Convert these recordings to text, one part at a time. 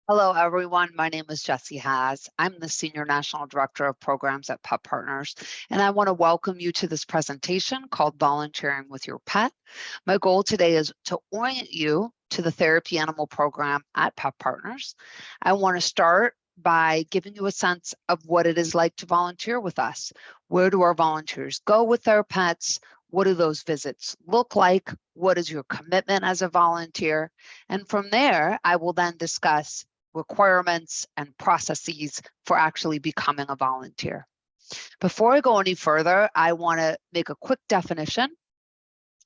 Hello, everyone. My name is Jessie Haas. I'm the Senior National Director of Programs at Pet Partners, and I want to welcome you to this presentation called Volunteering with Your Pet. My goal today is to orient you to the therapy animal program at Pet Partners. I want to start by giving you a sense of what it is like to volunteer with us. Where do our volunteers go with their pets? What do those visits look like? What is your commitment as a volunteer? And from there, I will then discuss requirements and processes for actually becoming a volunteer. Before I go any further, I want to make a quick definition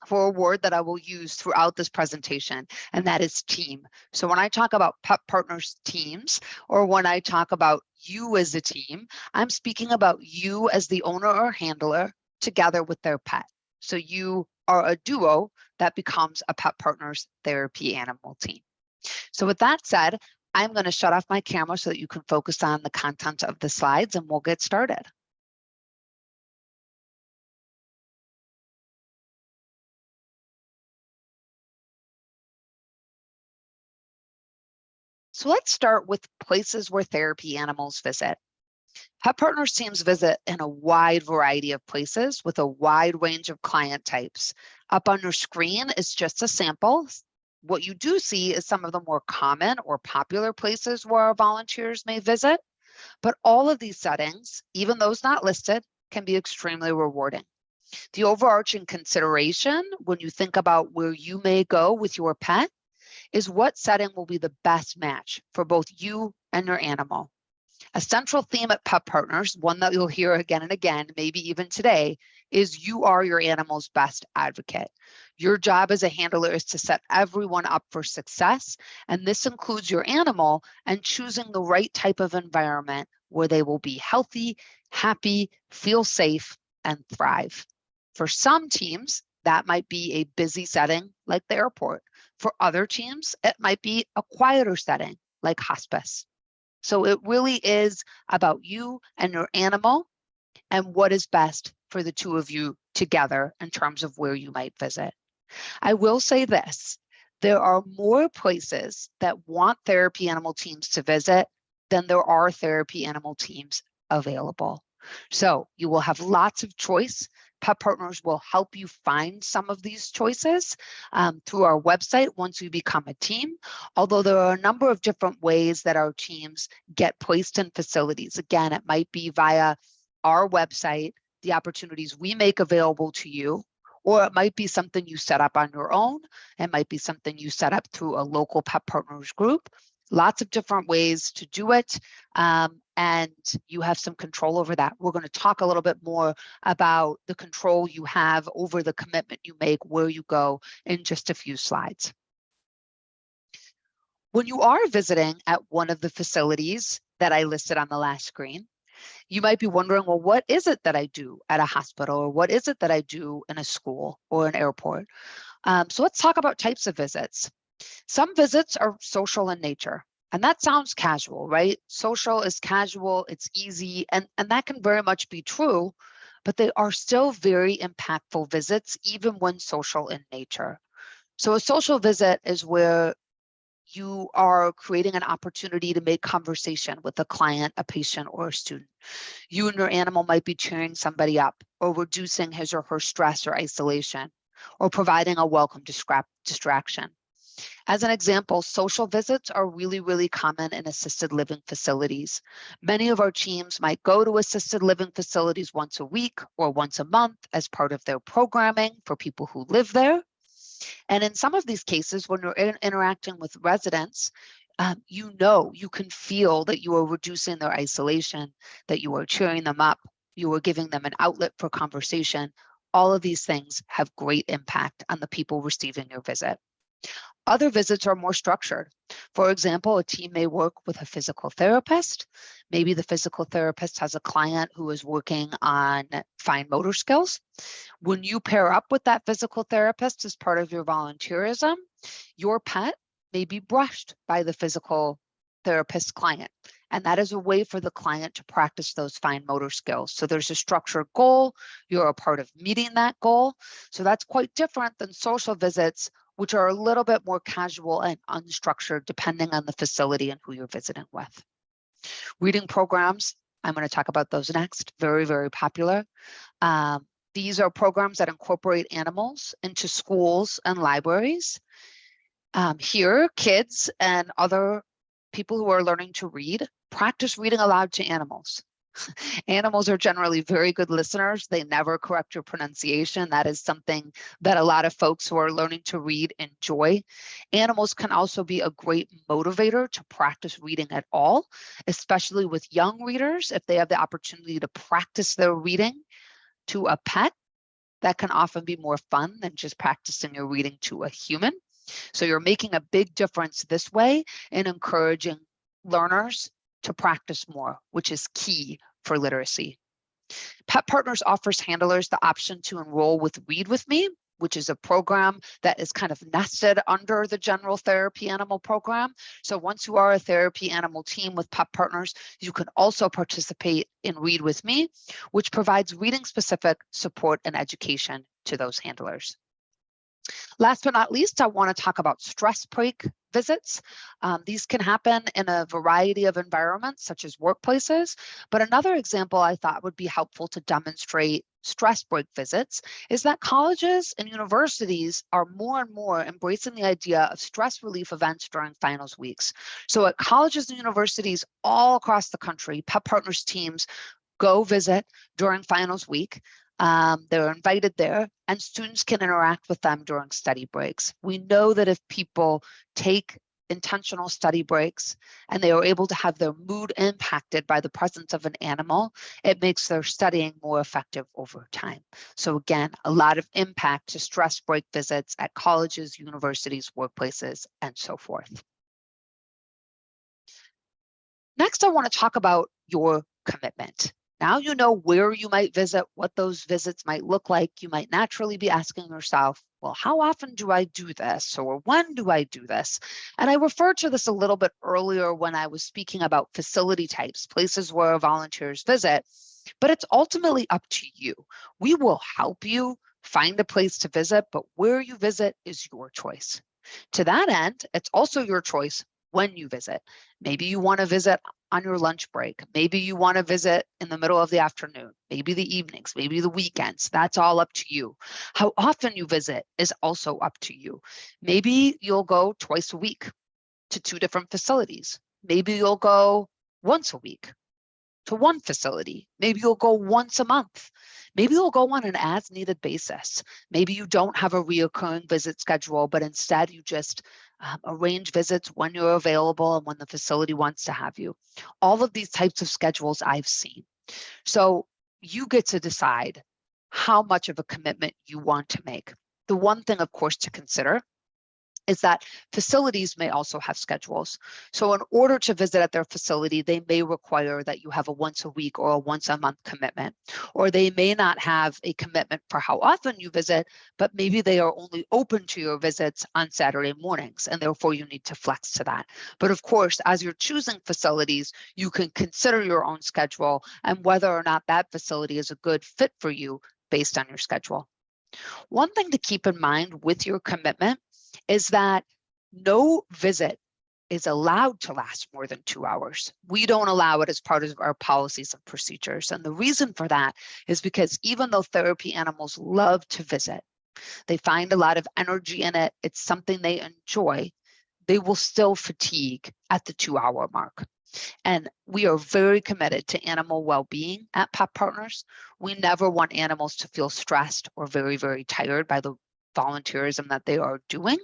for a word that I will use throughout this presentation, and that is team. So when I talk about Pet Partners teams, or when I talk about you as a team, I'm speaking about you as the owner or handler together with their pet. So you are a duo that becomes a Pet Partners therapy animal team. So with that said, I'm going to shut off my camera so that you can focus on the content of the slides, and we'll get started. So let's start with places where therapy animals visit. Pet Partners teams visit in a wide variety of places with a wide range of client types. Up on your screen is just a sample. What you do see is some of the more common or popular places where our volunteers may visit, but all of these settings, even those not listed, can be extremely rewarding. The overarching consideration when you think about where you may go with your pet is what setting will be the best match for both you and your animal. A central theme at Pet Partners, one that you'll hear again and again, maybe even today, is you are your animal's best advocate. Your job as a handler is to set everyone up for success, and this includes your animal and choosing the right type of environment where they will be healthy, happy, feel safe, and thrive. For some teams, that might be a busy setting like the airport. For other teams, it might be a quieter setting like hospice. So it really is about you and your animal and what is best for the two of you together in terms of where you might visit. I will say this, there are more places that want therapy animal teams to visit than there are therapy animal teams available. So you will have lots of choice. Pet Partners will help you find some of these choices through our website once you become a team, although there are a number of different ways that our teams get placed in facilities. Again, it might be via our website, the opportunities we make available to you, or it might be something you set up on your own. It might be something you set up through a local Pet Partners group. Lots of different ways to do it, and you have some control over that. We're going to talk a little bit more about the control you have over the commitment you make, where you go, in just a few slides. When you are visiting at one of the facilities that I listed on the last screen, you might be wondering, well, what is it that I do at a hospital, or what is it that I do in a school or an airport? So let's talk about types of visits. Some visits are social in nature, and that sounds casual, right? Social is casual, it's easy, and that can very much be true, but they are still very impactful visits, even when social in nature. So a social visit is where you are creating an opportunity to make conversation with a client, a patient, or a student. You and your animal might be cheering somebody up, or reducing his or her stress or isolation, or providing a welcome distraction. As an example, social visits are really, really common in assisted living facilities. Many of our teams might go to assisted living facilities once a week or once a month as part of their programming for people who live there. And in some of these cases, when you're interacting with residents, you can feel that you are reducing their isolation, that you are cheering them up, you are giving them an outlet for conversation. All of these things have great impact on the people receiving your visit. Other visits are more structured. For example, a team may work with a physical therapist. Maybe the physical therapist has a client who is working on fine motor skills. When you pair up with that physical therapist as part of your volunteerism, your pet may be brushed by the physical therapist client. And that is a way for the client to practice those fine motor skills. So there's a structured goal. You're a part of meeting that goal. So that's quite different than social visits which are a little bit more casual and unstructured depending on the facility and who you're visiting with. Reading programs, I'm going to talk about those next, very, very popular. These are programs that incorporate animals into schools and libraries. Here, kids and other people who are learning to read practice reading aloud to animals. Animals are generally very good listeners. They never correct your pronunciation. That is something that a lot of folks who are learning to read enjoy. Animals can also be a great motivator to practice reading at all, especially with young readers. If they have the opportunity to practice their reading to a pet, that can often be more fun than just practicing your reading to a human. So you're making a big difference this way in encouraging learners to practice more, which is key for literacy. Pet Partners offers handlers the option to enroll with Read With Me, which is a program that is kind of nested under the general therapy animal program. So once you are a therapy animal team with Pet Partners, you can also participate in Read With Me, which provides reading specific support and education to those handlers. Last but not least, I want to talk about stress break visits. These can happen in a variety of environments, such as workplaces. But another example I thought would be helpful to demonstrate stress break visits is that colleges and universities are more and more embracing the idea of stress relief events during finals weeks. So at colleges and universities all across the country, Pet Partners teams go visit during finals week. They're invited there, and students can interact with them during study breaks. We know that if people take intentional study breaks and they are able to have their mood impacted by the presence of an animal, it makes their studying more effective over time. So again, a lot of impact to stress break visits at colleges, universities, workplaces, and so forth. Next, I want to talk about your commitment. Now you know where you might visit, what those visits might look like. You might naturally be asking yourself, well, how often do I do this? Or when do I do this? And I referred to this a little bit earlier when I was speaking about facility types, places where volunteers visit, but it's ultimately up to you. We will help you find a place to visit, but where you visit is your choice. To that end, it's also your choice when you visit. Maybe you want to visit on your lunch break. Maybe you want to visit in the middle of the afternoon, maybe the evenings, maybe the weekends. That's all up to you. How often you visit is also up to you. Maybe you'll go twice a week to 2 different facilities. Maybe you'll go once a week to one facility. Maybe you'll go once a month. Maybe you'll go on an as-needed basis. Maybe you don't have a reoccurring visit schedule, but instead you just arrange visits when you're available and when the facility wants to have you. All of these types of schedules I've seen. So you get to decide how much of a commitment you want to make. The one thing, of course, to consider is that facilities may also have schedules. So in order to visit at their facility, they may require that you have a once a week or a once a month commitment, or they may not have a commitment for how often you visit, but maybe they are only open to your visits on Saturday mornings, and therefore you need to flex to that. But of course, as you're choosing facilities, you can consider your own schedule and whether or not that facility is a good fit for you based on your schedule. One thing to keep in mind with your commitment is that no visit is allowed to last more than 2 hours. We don't allow it as part of our policies and procedures. And the reason for that is because even though therapy animals love to visit, they find a lot of energy in it, it's something they enjoy, they will still fatigue at the 2-hour mark. And we are very committed to animal well-being at Pet Partners. We never want animals to feel stressed or very, very tired by the volunteerism that they are doing.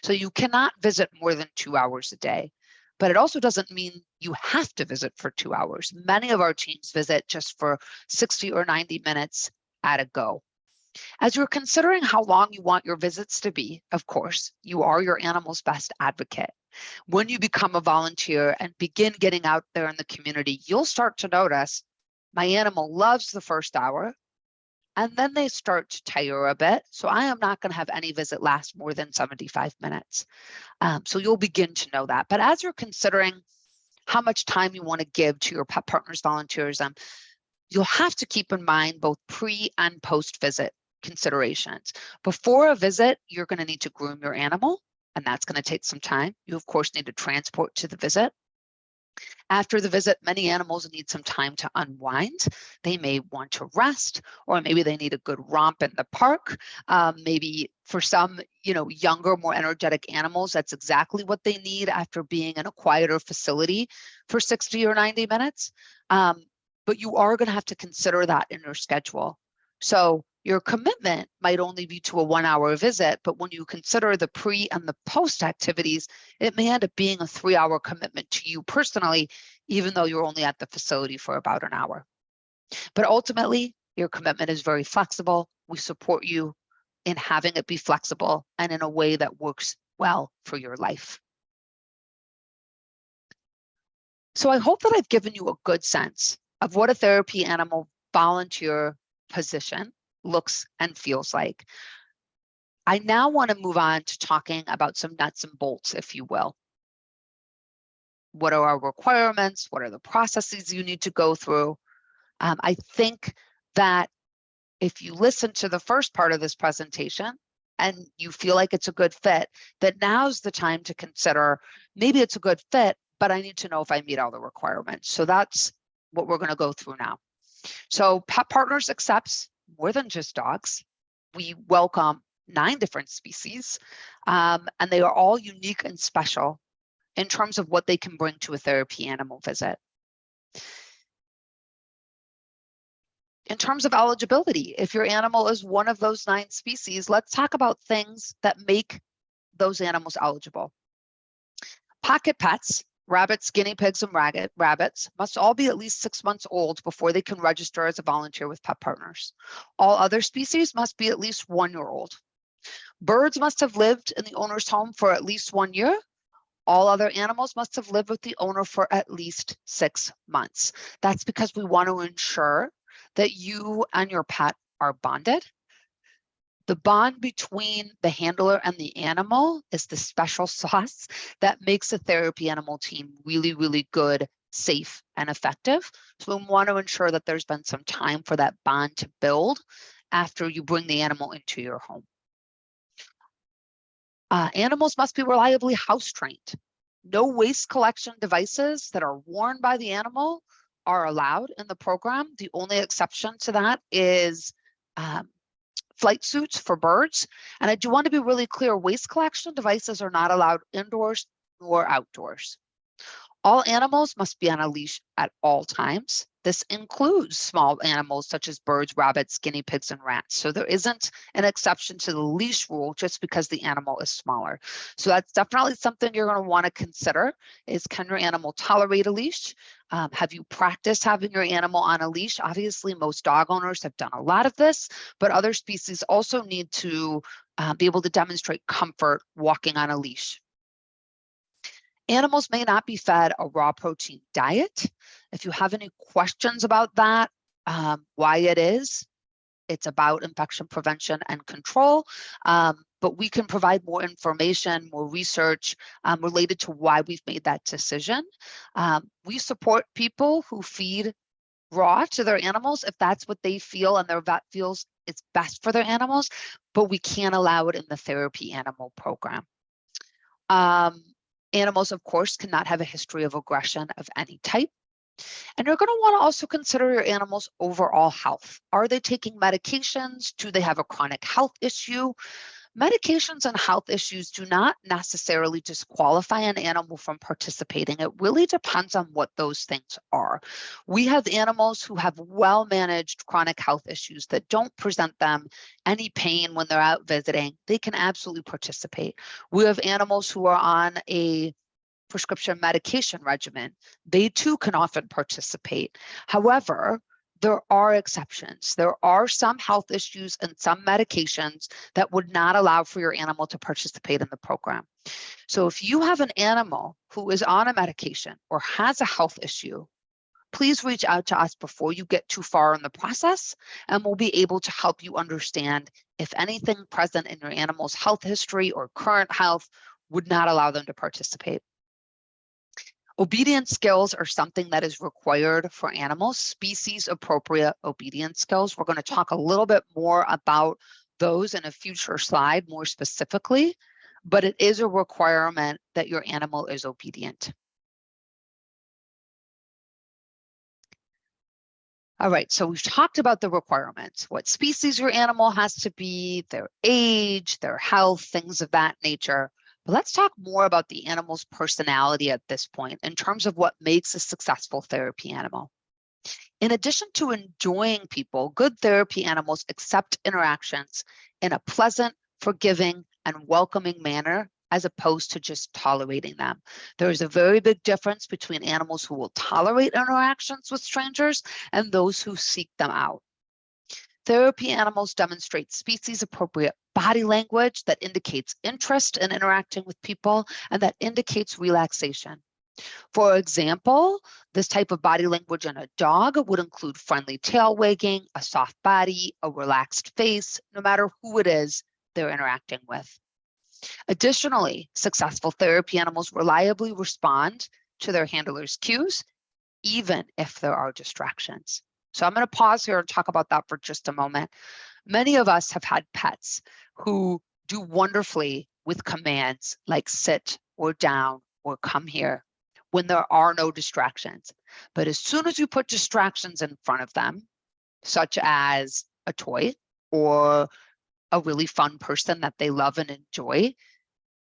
So you cannot visit more than 2 hours a day. But it also doesn't mean you have to visit for 2 hours. Many of our teams visit just for 60 or 90 minutes at a go. As you're considering how long you want your visits to be, of course, you are your animal's best advocate. When you become a volunteer and begin getting out there in the community, you'll start to notice my animal loves the first hour, and then they start to tire a bit. So I am not going to have any visit last more than 75 minutes. So you'll begin to know that. But as you're considering how much time you want to give to your Pet Partners volunteerism, you'll have to keep in mind both pre and post visit considerations. Before a visit, you're going to need to groom your animal, and that's going to take some time. You, of course, need to transport to the visit. After the visit, many animals need some time to unwind. They may want to rest, or maybe they need a good romp in the park. Maybe for some, younger, more energetic animals, that's exactly what they need after being in a quieter facility for 60 or 90 minutes. But you are going to have to consider that in your schedule. So your commitment might only be to a 1-hour visit, but when you consider the pre and the post activities, it may end up being a 3-hour commitment to you personally, even though you're only at the facility for about an hour. But ultimately, your commitment is very flexible. We support you in having it be flexible and in a way that works well for your life. So I hope that I've given you a good sense of what a therapy animal volunteer position looks and feels like. I now want to move on to talking about some nuts and bolts, if you will. What are our requirements? What are the processes you need to go through? I think that if you listen to the first part of this presentation and you feel like it's a good fit, that now's the time to consider, maybe it's a good fit, but I need to know if I meet all the requirements. So that's what we're going to go through now. So Pet Partners accepts more than just dogs. We welcome 9 different species, and they are all unique and special in terms of what they can bring to a therapy animal visit. In terms of eligibility, if your animal is one of those 9 species, let's talk about things that make those animals eligible. Pocket pets, rabbits, guinea pigs, and rabbits must all be at least 6 months old before they can register as a volunteer with Pet Partners. All other species must be at least 1-year-old. Birds must have lived in the owner's home for at least 1 year. All other animals must have lived with the owner for at least 6 months. That's because we want to ensure that you and your pet are bonded. The bond between the handler and the animal is the special sauce that makes a therapy animal team really, really good, safe, and effective. So we want to ensure that there's been some time for that bond to build after you bring the animal into your home. Animals must be reliably house trained. No waste collection devices that are worn by the animal are allowed in the program. The only exception to that is flight suits for birds. And I do want to be really clear, waste collection devices are not allowed indoors nor outdoors. All animals must be on a leash at all times. This includes small animals such as birds, rabbits, guinea pigs, and rats. So there isn't an exception to the leash rule just because the animal is smaller. So that's definitely something you're going to want to consider is, can your animal tolerate a leash? Have you practiced having your animal on a leash? Obviously, most dog owners have done a lot of this, but other species also need to be able to demonstrate comfort walking on a leash. Animals may not be fed a raw protein diet. If you have any questions about that, why it is, it's about infection prevention and control, but we can provide more information, more research related to why we've made that decision. We support people who feed raw to their animals if that's what they feel and their vet feels it's best for their animals, but we can't allow it in the therapy animal program. Animals, of course, cannot have a history of aggression of any type. And you're going to want to also consider your animal's overall health. Are they taking medications? Do they have a chronic health issue? Medications and health issues do not necessarily disqualify an animal from participating. It really depends on what those things are. We have animals who have well-managed chronic health issues that don't present them any pain when they're out visiting. They can absolutely participate. We have animals who are on a prescription medication regimen. They too can often participate. However, there are exceptions. There are some health issues and some medications that would not allow for your animal to participate in the program. So if you have an animal who is on a medication or has a health issue, please reach out to us before you get too far in the process, and we'll be able to help you understand if anything present in your animal's health history or current health would not allow them to participate. Obedience skills are something that is required for animals, species appropriate obedience skills. We're going to talk a little bit more about those in a future slide more specifically, but it is a requirement that your animal is obedient. All right, so we've talked about the requirements, what species your animal has to be, their age, their health, things of that nature. But let's talk more about the animal's personality at this point in terms of what makes a successful therapy animal. In addition to enjoying people, good therapy animals accept interactions in a pleasant, forgiving, and welcoming manner, as opposed to just tolerating them. There is a very big difference between animals who will tolerate interactions with strangers and those who seek them out. Therapy animals demonstrate species-appropriate body language that indicates interest in interacting with people and that indicates relaxation. For example, this type of body language in a dog would include friendly tail wagging, a soft body, a relaxed face, no matter who it is they're interacting with. Additionally, successful therapy animals reliably respond to their handler's cues, even if there are distractions. So I'm going to pause here and talk about that for just a moment. Many of us have had pets who do wonderfully with commands like sit or down or come here when there are no distractions. But as soon as you put distractions in front of them, such as a toy or a really fun person that they love and enjoy,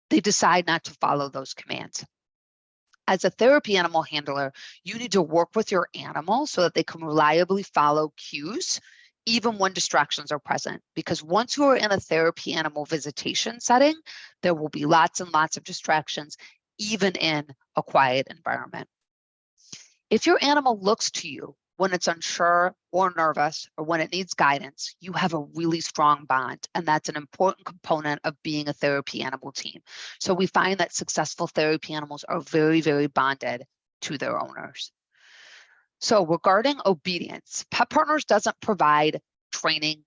they decide not to follow those commands. As a therapy animal handler, you need to work with your animal so that they can reliably follow cues, even when distractions are present. Because once you are in a therapy animal visitation setting, there will be lots and lots of distractions, even in a quiet environment. If your animal looks to you when it's unsure or nervous or when it needs guidance, you have a really strong bond. And that's an important component of being a therapy animal team. So we find that successful therapy animals are very, very bonded to their owners. So regarding obedience, Pet Partners doesn't provide training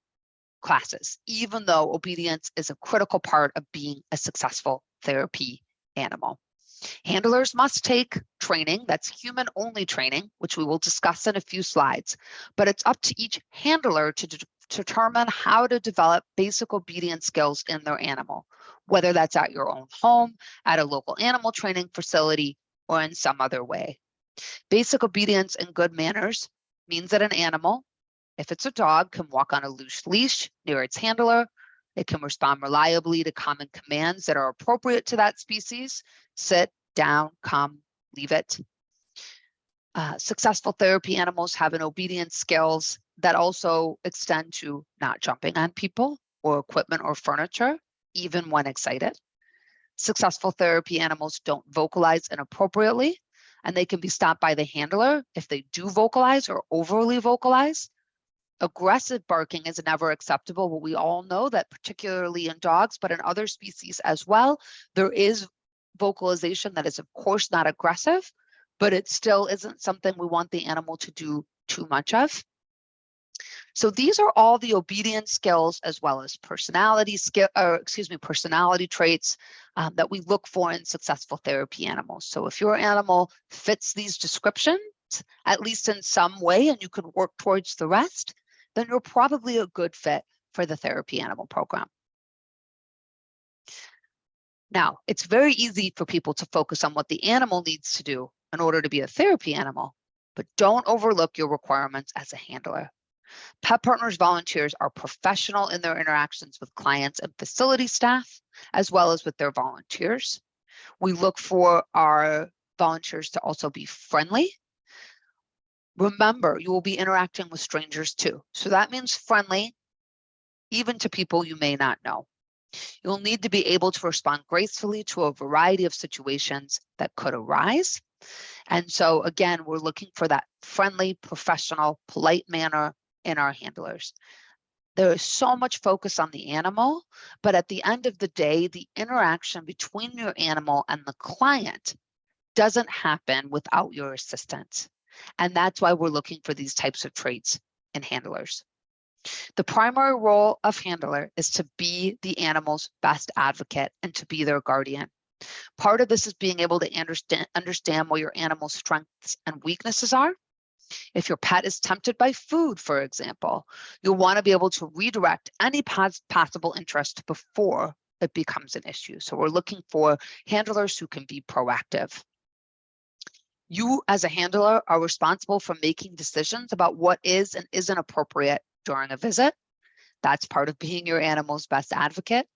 classes, even though obedience is a critical part of being a successful therapy animal. Handlers must take training, that's human-only training, which we will discuss in a few slides, but it's up to each handler to determine how to develop basic obedience skills in their animal, whether that's at your own home, at a local animal training facility, or in some other way. Basic obedience and good manners means that an animal, if it's a dog, can walk on a loose leash near its handler. It can respond reliably to common commands that are appropriate to that species. Sit, down, come, leave it. Successful therapy animals have an obedience skills that also extend to not jumping on people or equipment or furniture, even when excited. Successful therapy animals don't vocalize inappropriately, and they can be stopped by the handler if they do vocalize or overly vocalize. Aggressive barking is never acceptable, but we all know that particularly in dogs, but in other species as well, there is vocalization that is of course not aggressive, but it still isn't something we want the animal to do too much of. So these are all the obedience skills as well as personality traits that we look for in successful therapy animals. So if your animal fits these descriptions, at least in some way, and you can work towards the rest, then you're probably a good fit for the therapy animal program. Now, it's very easy for people to focus on what the animal needs to do in order to be a therapy animal, but don't overlook your requirements as a handler. Pet Partners volunteers are professional in their interactions with clients and facility staff, as well as with their volunteers. We look for our volunteers to also be friendly. Remember, you will be interacting with strangers too. So that means friendly, even to people you may not know. You'll need to be able to respond gracefully to a variety of situations that could arise. And so again, we're looking for that friendly, professional, polite manner in our handlers. There is so much focus on the animal, but at the end of the day, the interaction between your animal and the client doesn't happen without your assistance. And that's why we're looking for these types of traits in handlers. The primary role of handler is to be the animal's best advocate and to be their guardian. Part of this is being able to understand what your animal's strengths and weaknesses are. If your pet is tempted by food, for example, you'll want to be able to redirect any possible interest before it becomes an issue. So we're looking for handlers who can be proactive. You, as a handler, are responsible for making decisions about what is and isn't appropriate during a visit. That's part of being your animal's best advocate.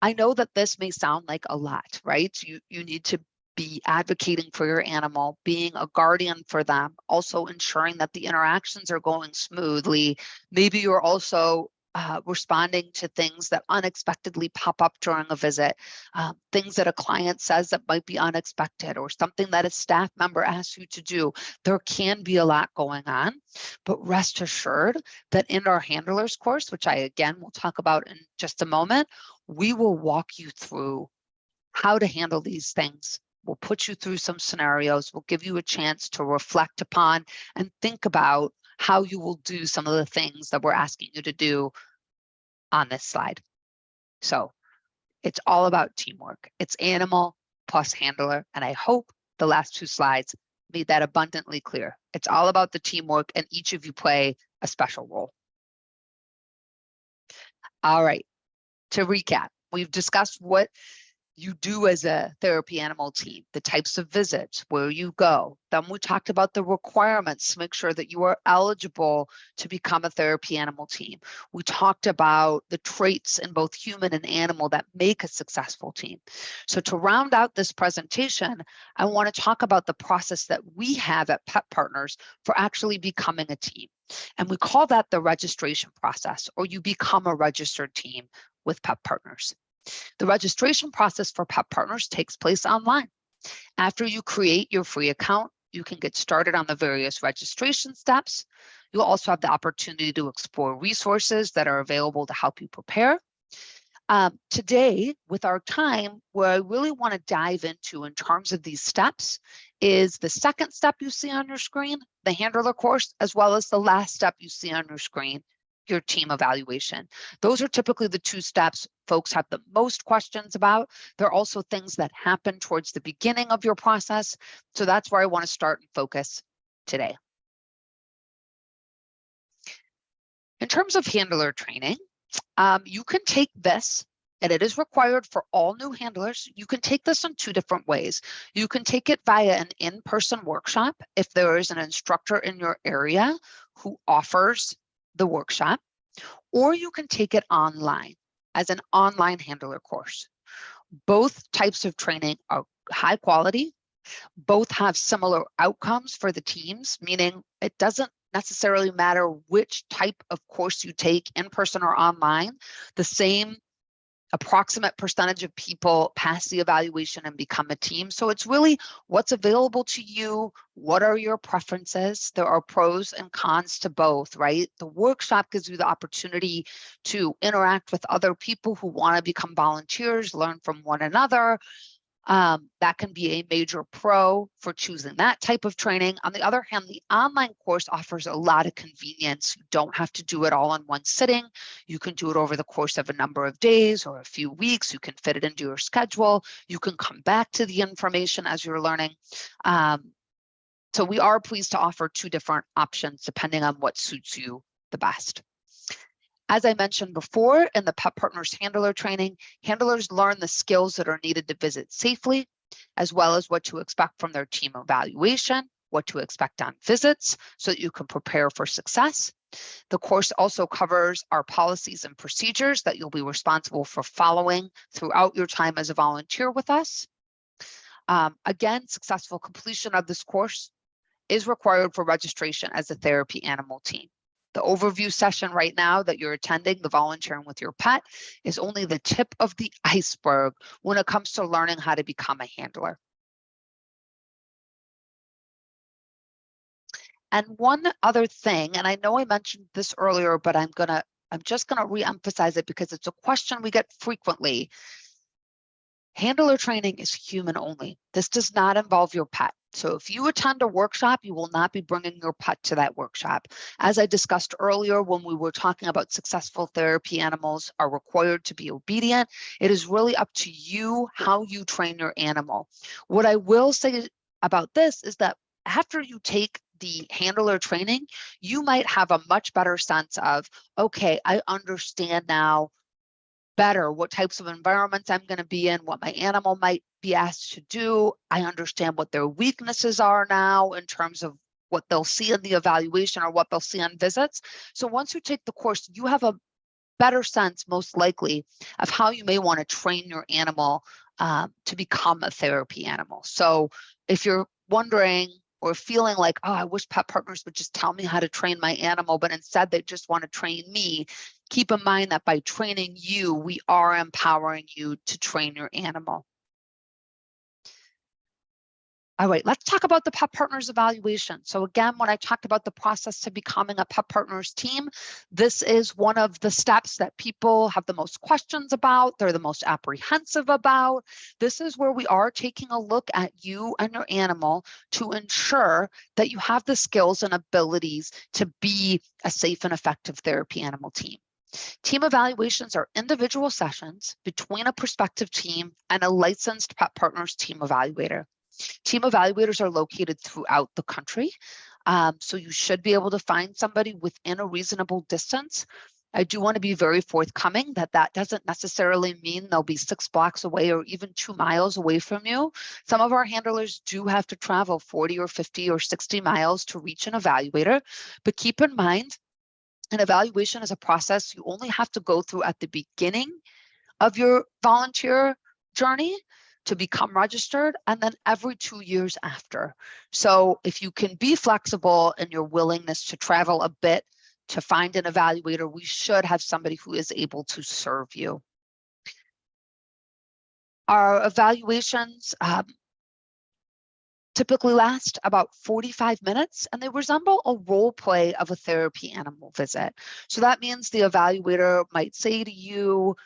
I know that this may sound like a lot, right? You need to be advocating for your animal, being a guardian for them, also ensuring that the interactions are going smoothly. Maybe you're also responding to things that unexpectedly pop up during a visit, things that a client says that might be unexpected, or something that a staff member asks you to do. There can be a lot going on, but rest assured that in our handlers course, which I again will talk about in just a moment, we will walk you through how to handle these things. We'll put you through some scenarios. We'll give you a chance to reflect upon and think about how you will do some of the things that we're asking you to do on this slide. So it's all about teamwork. It's animal plus handler. And I hope the last two slides made that abundantly clear. It's all about the teamwork, and each of you play a special role. All right, to recap, we've discussed what you do as a therapy animal team, the types of visits, where you go. Then we talked about the requirements to make sure that you are eligible to become a therapy animal team. We talked about the traits in both human and animal that make a successful team. So to round out this presentation, I want to talk about the process that we have at Pet Partners for actually becoming a team. And we call that the registration process, or you become a registered team with Pet Partners. The registration process for Pet Partners takes place online. After you create your free account, you can get started on the various registration steps. You'll also have the opportunity to explore resources that are available to help you prepare. Today, with our time, what I really want to dive into in terms of these steps is the second step you see on your screen, the handler course, as well as the last step you see on your screen, your team evaluation. Those are typically the two steps folks have the most questions about. There are also things that happen towards the beginning of your process. So that's where I want to start and focus today. In terms of handler training, you can take this, and it is required for all new handlers. You can take this in two different ways. You can take it via an in-person workshop if there is an instructor in your area who offers the workshop, or you can take it online as an online handler course. Both types of training are high quality. Both have similar outcomes for the teams, meaning it doesn't necessarily matter which type of course you take, in person or online. The same approximate percentage of people pass the evaluation and become a team. So it's really what's available to you. What are your preferences? There are pros and cons to both, right? The workshop gives you the opportunity to interact with other people who want to become volunteers, learn from one another. That can be a major pro for choosing that type of training. On the other hand, the online course offers a lot of convenience. You don't have to do it all in one sitting. You can do it over the course of a number of days or a few weeks. You can fit it into your schedule. You can come back to the information as you're learning. So we are pleased to offer two different options depending on what suits you the best. As I mentioned before, in the Pet Partners handler training, handlers learn the skills that are needed to visit safely, as well as what to expect from their team evaluation, what to expect on visits, so that you can prepare for success. The course also covers our policies and procedures that you'll be responsible for following throughout your time as a volunteer with us. Again, successful completion of this course is required for registration as a therapy animal team. The overview session right now that you're attending, the volunteering with your pet, is only the tip of the iceberg when it comes to learning how to become a handler. And one other thing, and I know I mentioned this earlier, but I'm just gonna re-emphasize it because it's a question we get frequently. Handler training is human only. This does not involve your pet. So if you attend a workshop, you will not be bringing your pet to that workshop. As I discussed earlier, when we were talking about successful therapy animals are required to be obedient, it is really up to you how you train your animal. What I will say about this is that after you take the handler training, you might have a much better sense of, okay, I understand now better what types of environments I'm going to be in, what my animal might be asked to do. I understand what their weaknesses are now in terms of what they'll see in the evaluation or what they'll see on visits. So once you take the course, you have a better sense, most likely, of how you may want to train your animal to become a therapy animal. So if you're wondering or feeling like, oh, I wish pet partners would just tell me how to train my animal, but instead they just want to train me, keep in mind that by training you, we are empowering you to train your animal. All right, let's talk about the Pet Partners evaluation. So again, when I talked about the process to becoming a Pet Partners team, this is one of the steps that people have the most questions about, they're the most apprehensive about. This is where we are taking a look at you and your animal to ensure that you have the skills and abilities to be a safe and effective therapy animal team. Team evaluations are individual sessions between a prospective team and a licensed Pet Partners team evaluator. Team evaluators are located throughout the country, so you should be able to find somebody within a reasonable distance. I do want to be very forthcoming that that doesn't necessarily mean they'll be 6 blocks away or even 2 miles away from you. Some of our handlers do have to travel 40 or 50 or 60 miles to reach an evaluator, but keep in mind, an evaluation is a process you only have to go through at the beginning of your volunteer journey to become registered, and then every 2 years after. So if you can be flexible in your willingness to travel a bit to find an evaluator, we should have somebody who is able to serve you. Our evaluations typically last about 45 minutes, and they resemble a role play of a therapy animal visit. So that means the evaluator might say to you,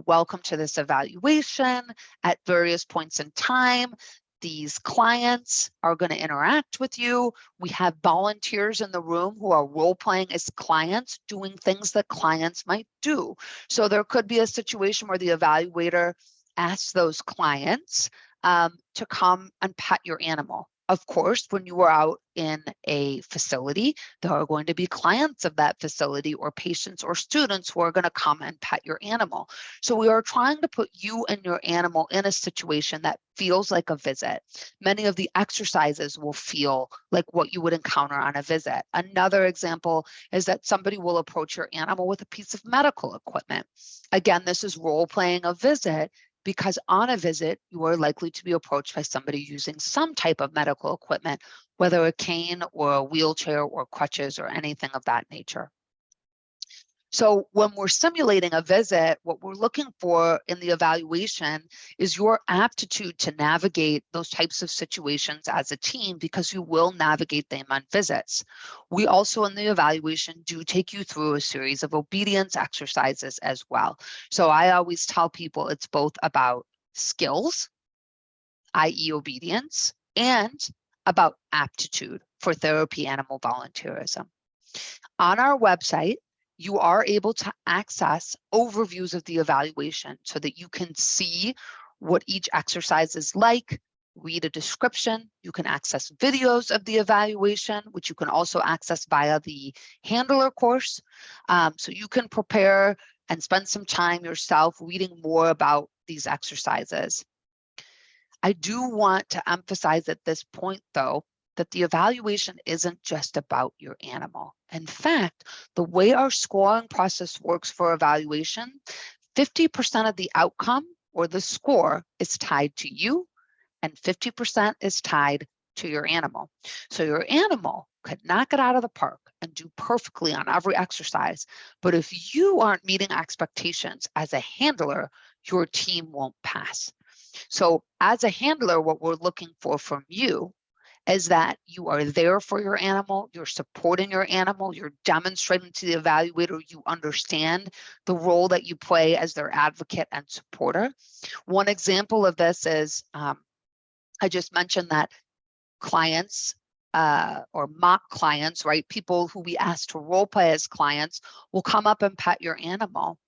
welcome to this evaluation. At various points in time, these clients are going to interact with you. We have volunteers in the room who are role playing as clients, doing things that clients might do. So there could be a situation where the evaluator asks those clients to come and pet your animal. Of course, when you are out in a facility, there are going to be clients of that facility or patients or students who are going to come and pet your animal. So we are trying to put you and your animal in a situation that feels like a visit. Many of the exercises will feel like what you would encounter on a visit. Another example is that somebody will approach your animal with a piece of medical equipment. Again, this is role playing a visit, because on a visit, you are likely to be approached by somebody using some type of medical equipment, whether a cane or a wheelchair or crutches or anything of that nature. So when we're simulating a visit, what we're looking for in the evaluation is your aptitude to navigate those types of situations as a team, because you will navigate them on visits. We also in the evaluation do take you through a series of obedience exercises as well. So I always tell people it's both about skills, i.e. obedience, and about aptitude for therapy animal volunteerism. On our website, you are able to access overviews of the evaluation so that you can see what each exercise is like, read a description. You can access videos of the evaluation, which you can also access via the handler course. So you can prepare and spend some time yourself reading more about these exercises. I do want to emphasize at this point, though, that the evaluation isn't just about your animal. In fact, the way our scoring process works for evaluation, 50% of the outcome or the score is tied to you, and 50% is tied to your animal. So your animal could knock it out of the park and do perfectly on every exercise, but if you aren't meeting expectations as a handler, your team won't pass. So as a handler, what we're looking for from you is that you are there for your animal, you're supporting your animal, you're demonstrating to the evaluator you understand the role that you play as their advocate and supporter. One example of this is, I just mentioned that clients or mock clients, right? People who we ask to role play as clients will come up and pet your animal.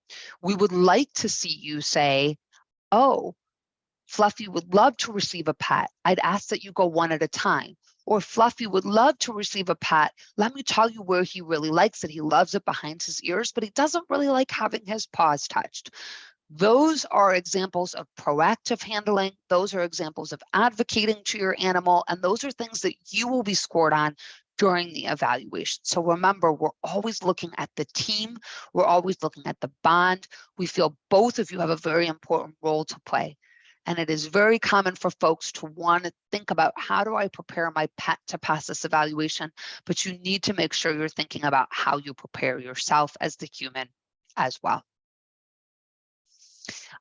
We would like to see you say, oh, Fluffy would love to receive a pet. I'd ask that you go one at a time. Or Fluffy would love to receive a pet. Let me tell you where he really likes it. He loves it behind his ears, but he doesn't really like having his paws touched. Those are examples of proactive handling. Those are examples of advocating to your animal. And those are things that you will be scored on during the evaluation. So remember, we're always looking at the team. We're always looking at the bond. We feel both of you have a very important role to play. And it is very common for folks to want to think about, how do I prepare my pet to pass this evaluation? But you need to make sure you're thinking about how you prepare yourself as the human as well.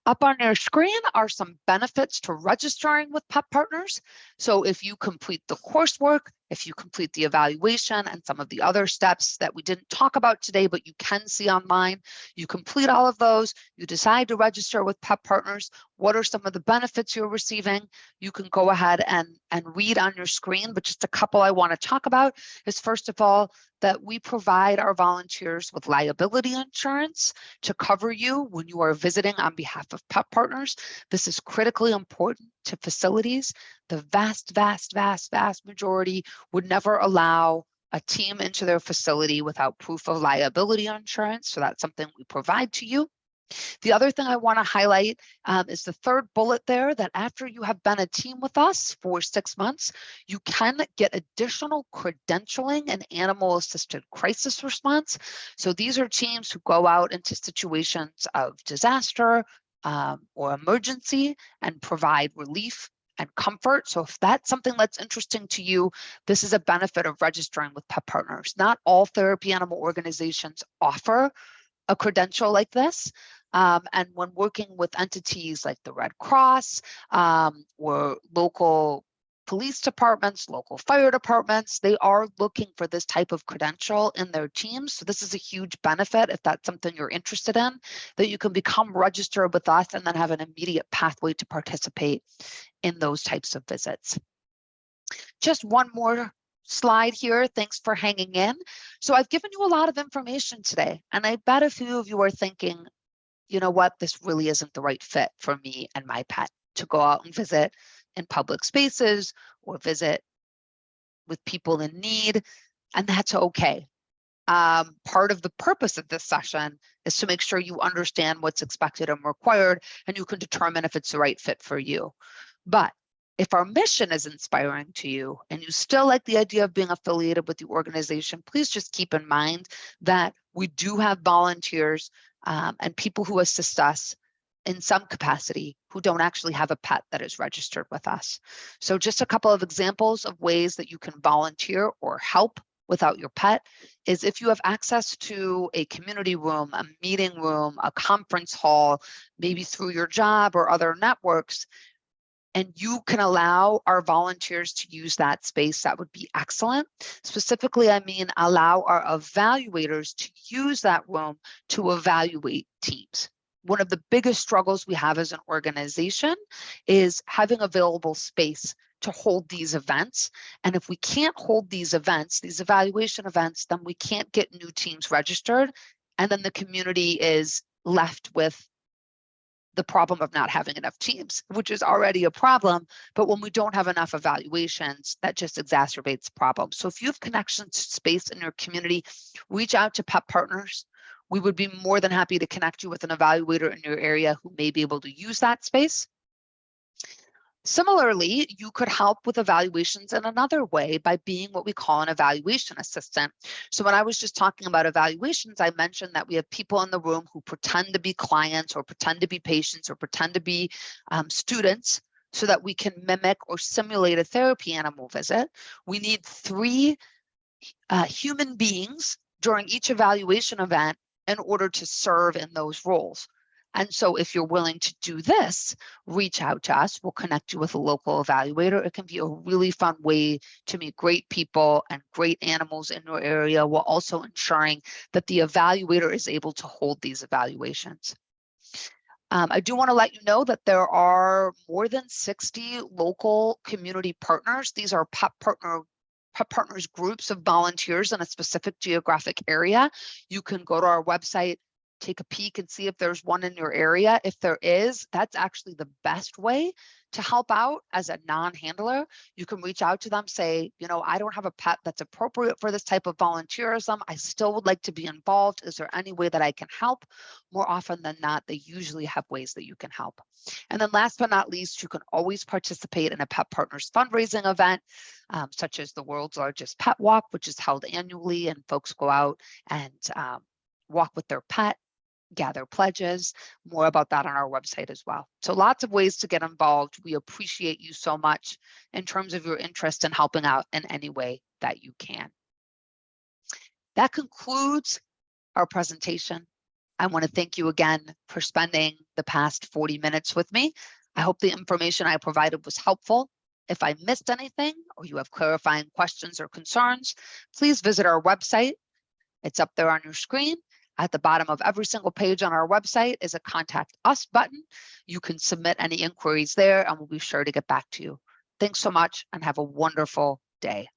Up on your screen are some benefits to registering with Pet Partners. So if you complete the coursework, if you complete the evaluation and some of the other steps that we didn't talk about today, but you can see online, you complete all of those, you decide to register with Pet Partners, what are some of the benefits you're receiving? You can go ahead and read on your screen, but just a couple I want to talk about is, first of all, that we provide our volunteers with liability insurance to cover you when you are visiting on behalf of Pet Partners. This is critically important to facilities. The vast majority would never allow a team into their facility without proof of liability insurance. So that's something we provide to you. The other thing I want to highlight is the third bullet there, that after you have been a team with us for 6 months, you can get additional credentialing and animal-assisted crisis response. So these are teams who go out into situations of disaster or emergency and provide relief and comfort. So if that's something that's interesting to you, this is a benefit of registering with Pet Partners. Not all therapy animal organizations offer a credential like this. And when working with entities like the Red Cross or local police departments, local fire departments, they are looking for this type of credential in their teams. So this is a huge benefit if that's something you're interested in, that you can become registered with us and then have an immediate pathway to participate in those types of visits. Just one more slide here. Thanks for hanging in. So I've given you a lot of information today, and I bet a few of you are thinking, you know what, this really isn't the right fit for me and my pet to go out and visit in public spaces or visit with people in need, and that's okay. Part of the purpose of this session is to make sure you understand what's expected and required, and you can determine if it's the right fit for you. But if our mission is inspiring to you and you still like the idea of being affiliated with the organization, please just keep in mind that we do have volunteers and people who assist us in some capacity who don't actually have a pet that is registered with us. So just a couple of examples of ways that you can volunteer or help without your pet is if you have access to a community room, a meeting room, a conference hall, maybe through your job or other networks, and you can allow our volunteers to use that space, that would be excellent. Specifically, I mean, allow our evaluators to use that room to evaluate teams. One of the biggest struggles we have as an organization is having available space to hold these events. And if we can't hold these events, these evaluation events, then we can't get new teams registered. And then the community is left with the problem of not having enough teams, which is already a problem. But when we don't have enough evaluations, that just exacerbates problems. So if you have connections to space in your community, reach out to Pet Partners. We would be more than happy to connect you with an evaluator in your area who may be able to use that space. Similarly, you could help with evaluations in another way by being what we call an evaluation assistant. So when I was just talking about evaluations, I mentioned that we have people in the room who pretend to be clients or pretend to be patients or pretend to be students so that we can mimic or simulate a therapy animal visit. We need 3 human beings during each evaluation event in order to serve in those roles. And so if you're willing to do this, reach out to us. We'll connect you with a local evaluator. It can be a really fun way to meet great people and great animals in your area, while also ensuring that the evaluator is able to hold these evaluations. I do want to let you know that there are more than 60 local community partners. These are pet partners groups of volunteers in a specific geographic area. You can go to our website, take a peek and see if there's one in your area. If there is, that's actually the best way to help out as a non-handler. You can reach out to them, say, you know, I don't have a pet that's appropriate for this type of volunteerism. I still would like to be involved. Is there any way that I can help? More often than not, they usually have ways that you can help. And then last but not least, you can always participate in a Pet Partners fundraising event, such as the world's largest pet walk, which is held annually, and folks go out and walk with their pet, gather pledges. More about that on our website as well. So lots of ways to get involved. We appreciate you so much in terms of your interest in helping out in any way that you can. That concludes our presentation. I want to thank you again for spending the past 40 minutes with me. I hope the information I provided was helpful. If I missed anything or you have clarifying questions or concerns, please visit our website. It's up there on your screen. At the bottom of every single page on our website is a Contact Us button. You can submit any inquiries there and we'll be sure to get back to you. Thanks so much and have a wonderful day.